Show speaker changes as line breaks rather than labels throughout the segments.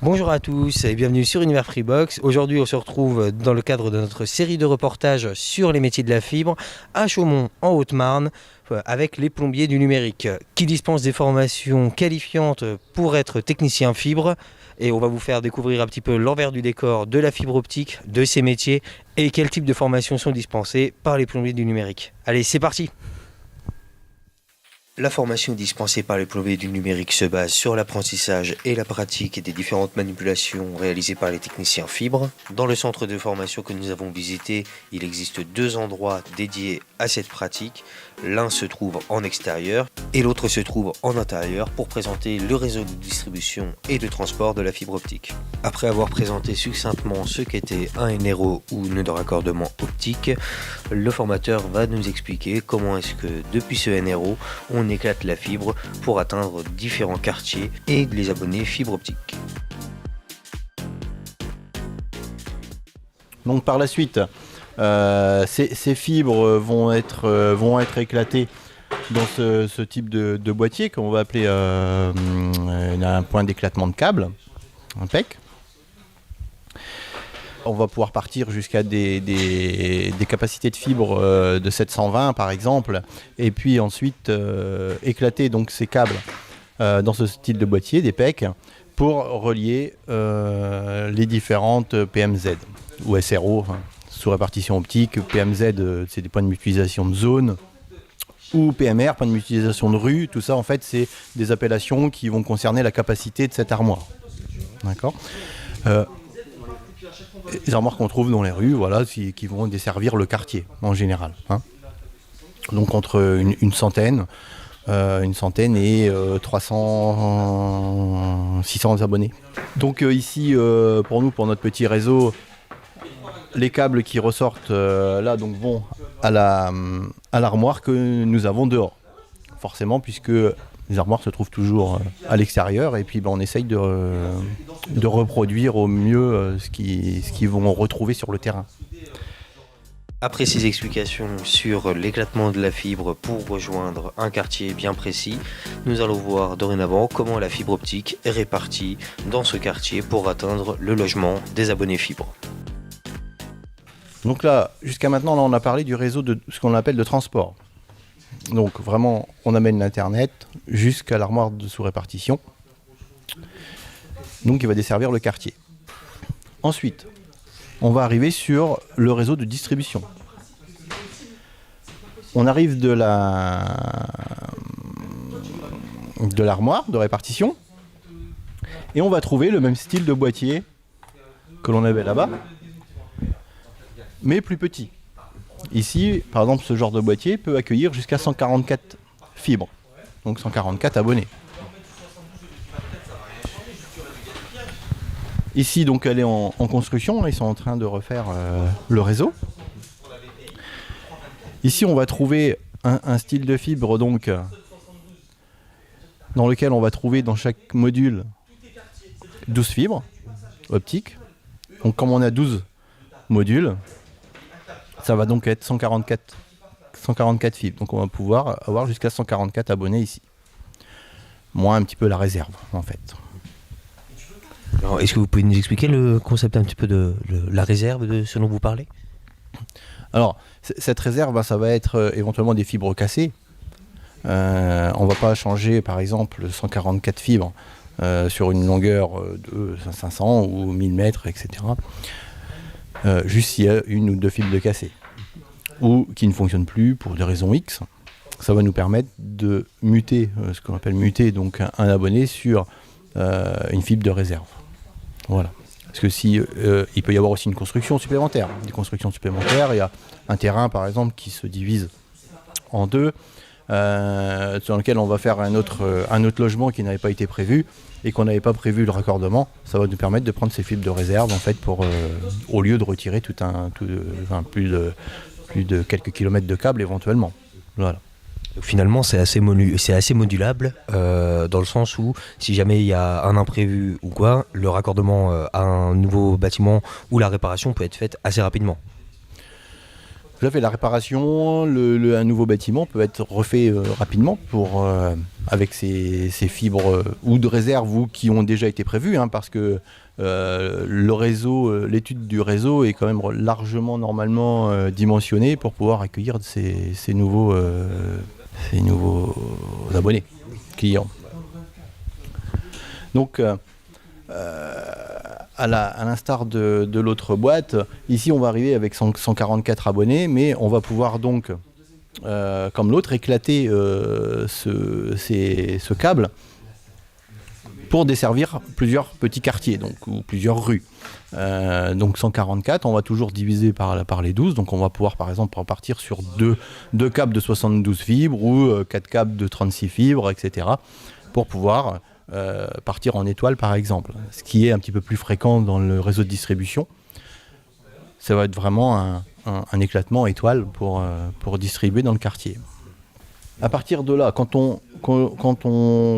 Bonjour à tous et bienvenue sur Univers Freebox. Aujourd'hui, on se retrouve dans le cadre de notre série de reportages sur les métiers de la fibre à Chaumont, en Haute-Marne, avec les plombiers du numérique qui dispensent des formations qualifiantes pour être technicien fibre. Et on va vous faire découvrir un petit peu l'envers du décor de la fibre optique, de ces métiers et quel type de formations sont dispensées par les plombiers du numérique. Allez, c'est parti! La formation dispensée par les plombiers du numérique se base sur l'apprentissage et la pratique des différentes manipulations réalisées par les techniciens fibres. Dans le centre de formation que nous avons visité, il existe 2 endroits dédiés à cette pratique. L'un se trouve en extérieur et l'autre se trouve en intérieur pour présenter le réseau de distribution et de transport de la fibre optique. Après avoir présenté succinctement ce qu'était un NRO ou nœud de raccordement optique, le formateur va nous expliquer comment est-ce que depuis ce NRO, on éclate la fibre pour atteindre différents quartiers et les abonnés fibre optique.
Donc par la suite, ces fibres vont être éclatées dans ce type de boîtier qu'on va appeler un point d'éclatement de câble, un PEC. On va pouvoir partir jusqu'à des capacités de fibre de 720 par exemple, et puis ensuite éclater donc ces câbles dans ce style de boîtier, des PEC, pour relier les différentes PMZ ou SRO, sous répartition optique. PMZ, c'est des points de mutualisation de zone, ou PMR, point de mutualisation de rue. Tout ça, en fait, c'est des appellations qui vont concerner la capacité de cette armoire. D'accord. Les armoires qu'on trouve dans les rues, voilà, qui vont desservir le quartier en général. Donc entre une centaine et 600 abonnés. Donc ici, pour nous, pour notre petit réseau, les câbles qui ressortent là donc vont à l'armoire que nous avons dehors. Forcément, puisque les armoires se trouvent toujours à l'extérieur, et puis on essaye de reproduire au mieux ce qu'ils vont retrouver sur le terrain.
Après ces explications sur l'éclatement de la fibre pour rejoindre un quartier bien précis, nous allons voir dorénavant comment la fibre optique est répartie dans ce quartier pour atteindre le logement des abonnés fibres.
Donc là, jusqu'à maintenant, on a parlé du réseau de ce qu'on appelle de transport. Donc vraiment, on amène l'Internet jusqu'à l'armoire de sous-répartition, donc qui va desservir le quartier. Ensuite, on va arriver sur le réseau de distribution. On arrive de l'armoire de répartition et on va trouver le même style de boîtier que l'on avait là-bas, mais plus petit. Ici, par exemple, ce genre de boîtier peut accueillir jusqu'à 144 fibres, donc 144 abonnés. Ici, donc, elle est en construction, ils sont en train de refaire le réseau. Ici, on va trouver un style de fibre donc, dans lequel on va trouver dans chaque module 12 fibres optiques. Donc, comme on a 12 modules, ça va donc être 144 fibres. Donc on va pouvoir avoir jusqu'à 144 abonnés ici. Moins un petit peu la réserve en fait.
Alors, est-ce que vous pouvez nous expliquer le concept un petit peu de la réserve de ce dont vous parlez ?
Alors cette réserve, ça va être éventuellement des fibres cassées. On ne va pas changer par exemple 144 fibres sur une longueur de 500 ou 1000 mètres, etc. Juste s'il y a une ou deux fibres de cassé ou qui ne fonctionnent plus pour des raisons X, ça va nous permettre de muter, ce qu'on appelle muter donc un abonné sur une fibre de réserve. Voilà. Parce que il peut y avoir aussi une construction supplémentaire. Des constructions supplémentaires, il y a un terrain par exemple qui se divise en deux, sur lequel on va faire un autre logement qui n'avait pas été prévu et qu'on n'avait pas prévu le raccordement. Ça va nous permettre de prendre ces fibres de réserve en fait pour au lieu de retirer plus de quelques kilomètres de câbles éventuellement. Voilà.
Finalement, c'est assez modulable dans le sens où si jamais il y a un imprévu ou quoi, le raccordement à un nouveau bâtiment ou la réparation peut être faite assez rapidement.
Tout à fait, la réparation, un nouveau bâtiment peut être refait rapidement avec ces fibres ou de réserve ou qui ont déjà été prévues, hein, parce que le réseau, l'étude du réseau est quand même largement normalement dimensionnée pour pouvoir accueillir ces nouveaux abonnés, clients. Donc, à l'instar de l'autre boîte, ici on va arriver avec 144 abonnés, mais on va pouvoir donc, comme l'autre, éclater ce câble pour desservir plusieurs petits quartiers, ou plusieurs rues. Donc 144, on va toujours diviser par les 12, donc on va pouvoir par exemple repartir sur deux câbles de 72 fibres ou 4 câbles de 36 fibres, etc. pour pouvoir partir en étoile par exemple, ce qui est un petit peu plus fréquent dans le réseau de distribution. Ça va être vraiment un éclatement étoile pour distribuer dans le quartier. À partir de là, quand on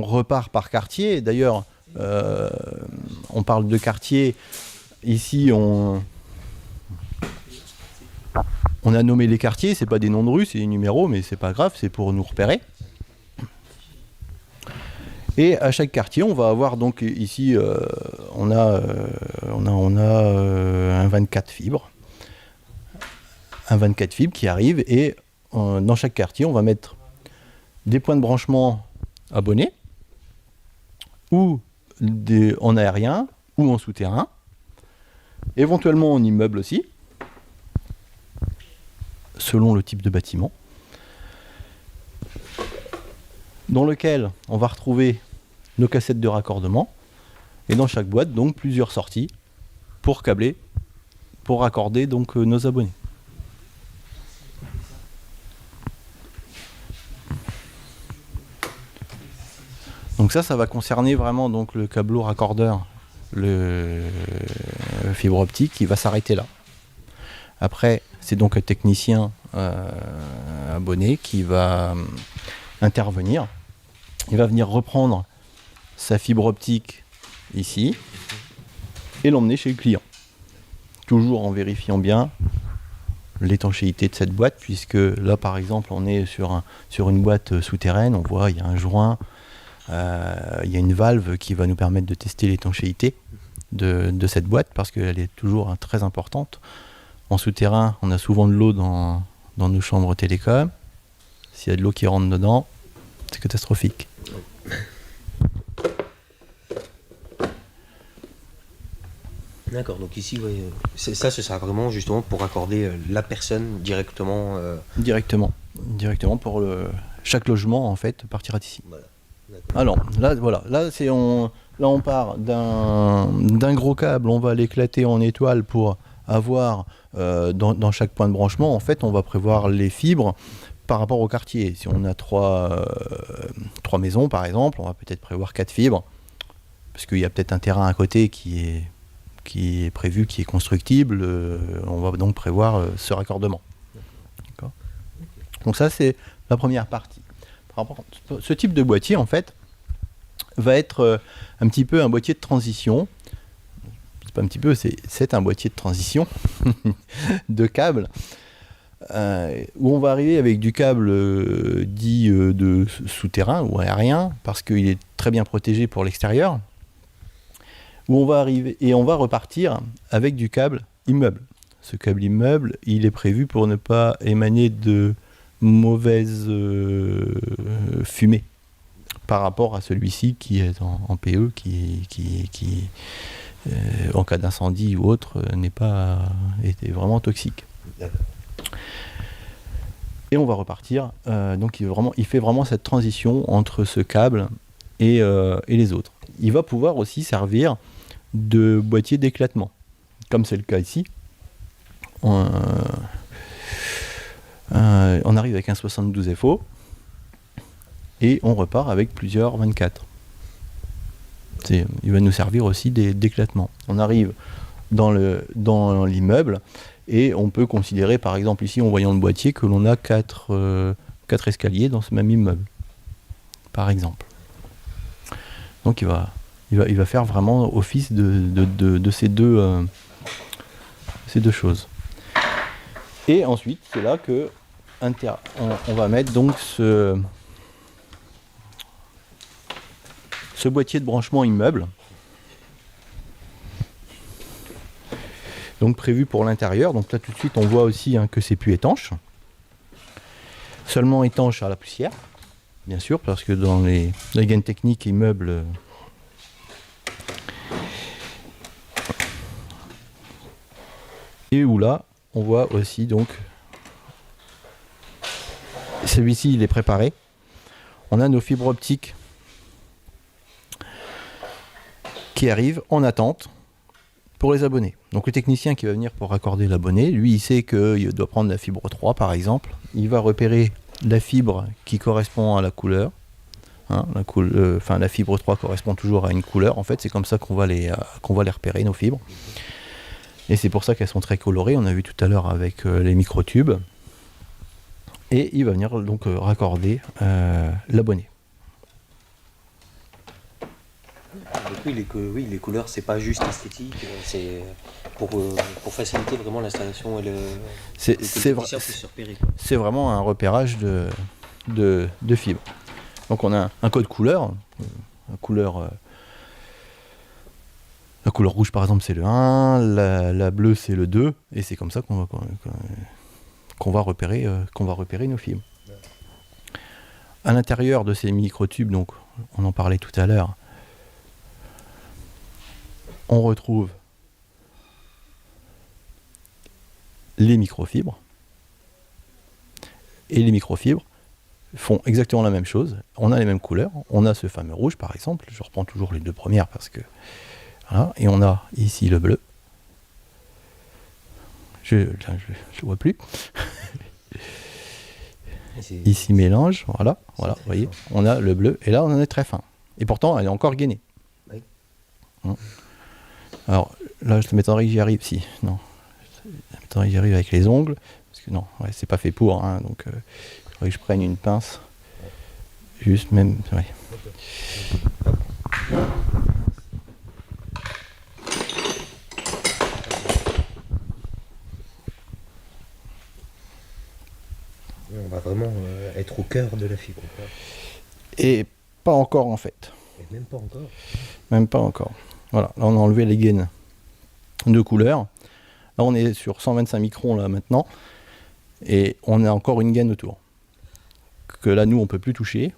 repart par quartier, d'ailleurs on parle de quartier, ici on a nommé les quartiers, c'est pas des noms de rue, c'est des numéros, mais c'est pas grave, c'est pour nous repérer. Et à chaque quartier, on va avoir donc ici, on a un 24 fibres. Un 24 fibres qui arrive et dans chaque quartier, on va mettre des points de branchement abonnés ou en aérien ou en souterrain, éventuellement en immeuble aussi, selon le type de bâtiment, dans lequel on va retrouver nos cassettes de raccordement, et dans chaque boîte, donc, plusieurs sorties pour câbler, pour raccorder donc nos abonnés. Donc ça va concerner vraiment donc, le câbleau raccordeur, le fibre optique, qui va s'arrêter là. Après, c'est donc un technicien abonné qui va intervenir. Il va venir reprendre sa fibre optique ici et l'emmener chez le client. Toujours en vérifiant bien l'étanchéité de cette boîte, puisque là par exemple on est sur une boîte souterraine, on voit il y a un joint, il y a une valve qui va nous permettre de tester l'étanchéité de cette boîte, parce qu'elle est toujours très importante. En souterrain, on a souvent de l'eau dans nos chambres télécom. S'il y a de l'eau qui rentre dedans, c'est catastrophique.
D'accord, donc ici, ouais, ça sera vraiment justement pour accorder la personne directement.
Directement pour chaque logement en fait partira d'ici.
Voilà.
Alors là on part d'un gros câble, on va l'éclater en étoile pour avoir dans chaque point de branchement, en fait on va prévoir les fibres par rapport au quartier. Si on a trois maisons par exemple, on va peut-être prévoir 4 fibres, parce qu'il y a peut-être un terrain à côté qui est prévu, qui est constructible, on va donc prévoir ce raccordement. D'accord. Donc ça c'est la première partie. Ce type de boîtier en fait va être un petit peu un boîtier de transition. C'est pas un petit peu, c'est un boîtier de transition de câbles où on va arriver avec du câble dit de souterrain ou aérien, parce qu'il est très bien protégé pour l'extérieur, où on va arriver et on va repartir avec du câble immeuble. Ce câble immeuble, il est prévu pour ne pas émaner de mauvaise fumée par rapport à celui-ci qui est en PE, qui en cas d'incendie ou autre est vraiment toxique. Et on va repartir, donc il fait vraiment cette transition entre ce câble et les autres. Il va pouvoir aussi servir de boîtier d'éclatement, comme c'est le cas ici. On arrive avec un 72 FO et on repart avec plusieurs 24. Il va nous servir aussi d'éclatement. On arrive dans l'immeuble et on peut considérer par exemple ici en voyant le boîtier que l'on a 4 escaliers dans ce même immeuble par exemple. Donc il va faire vraiment office de ces deux choses. Et ensuite, c'est là que on va mettre donc ce boîtier de branchement immeuble. Donc prévu pour l'intérieur. Donc là tout de suite on voit aussi que c'est plus étanche. Seulement étanche à la poussière, bien sûr, parce que dans les gaines techniques immeubles, et où là on voit aussi donc celui-ci il est préparé. On a nos fibres optiques qui arrivent en attente pour les abonnés. Donc le technicien qui va venir pour raccorder l'abonné, lui il sait qu'il doit prendre la fibre 3 par exemple. Il va repérer la fibre qui correspond à la couleur. La fibre 3 correspond toujours à une couleur. En fait c'est comme ça qu'on va les repérer, nos fibres. Et c'est pour ça qu'elles sont très colorées. On a vu tout à l'heure avec les microtubes. Et il va venir donc raccorder l'abonné.
Oui, les couleurs, c'est pas juste esthétique, c'est pour faciliter vraiment l'installation et
c'est vraiment un repérage de fibres. Donc on a un code couleur, la couleur rouge par exemple c'est le 1, la bleue c'est le 2, et c'est comme ça qu'on va repérer nos fibres. À l'intérieur de ces microtubes, donc on en parlait tout à l'heure, on retrouve les microfibres. Et les microfibres font exactement la même chose. On a les mêmes couleurs. On a ce fameux rouge par exemple. Je reprends toujours les deux premières parce que... Voilà. Et on a ici le bleu. Je ne le vois plus. Ici mélange. Voilà, vous voyez. On a le bleu. Et là on en est très fin. Et pourtant elle est encore gainée. Oui. Alors là, je te m'étonnerais que j'y arrive. Si, non. Je m'étonnerais que j'y arrive avec les ongles. Parce que non, c'est pas fait pour. Donc, il faudrait que je prenne une pince. Juste même. Ouais.
On va vraiment être au cœur de la fibre.
Et pas encore en fait.
Et même pas encore.
Même pas encore. Voilà, là on a enlevé les gaines de couleur. Là on est sur 125 microns là maintenant. Et on a encore une gaine autour. Que là nous on peut plus toucher.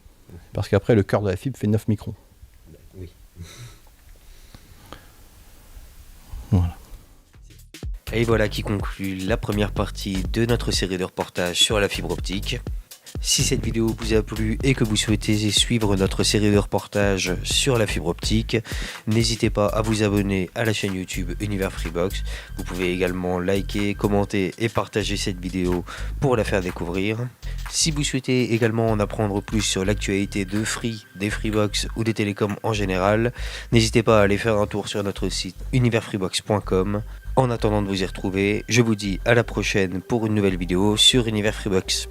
Parce qu'après le cœur de la fibre fait 9 microns.
Oui.
Voilà.
Et voilà qui conclut la première partie de notre série de reportages sur la fibre optique. Si cette vidéo vous a plu et que vous souhaitez suivre notre série de reportages sur la fibre optique, n'hésitez pas à vous abonner à la chaîne YouTube Univers Freebox. Vous pouvez également liker, commenter et partager cette vidéo pour la faire découvrir. Si vous souhaitez également en apprendre plus sur l'actualité de Free, des Freebox ou des télécoms en général, n'hésitez pas à aller faire un tour sur notre site universfreebox.com. En attendant de vous y retrouver, je vous dis à la prochaine pour une nouvelle vidéo sur Univers Freebox.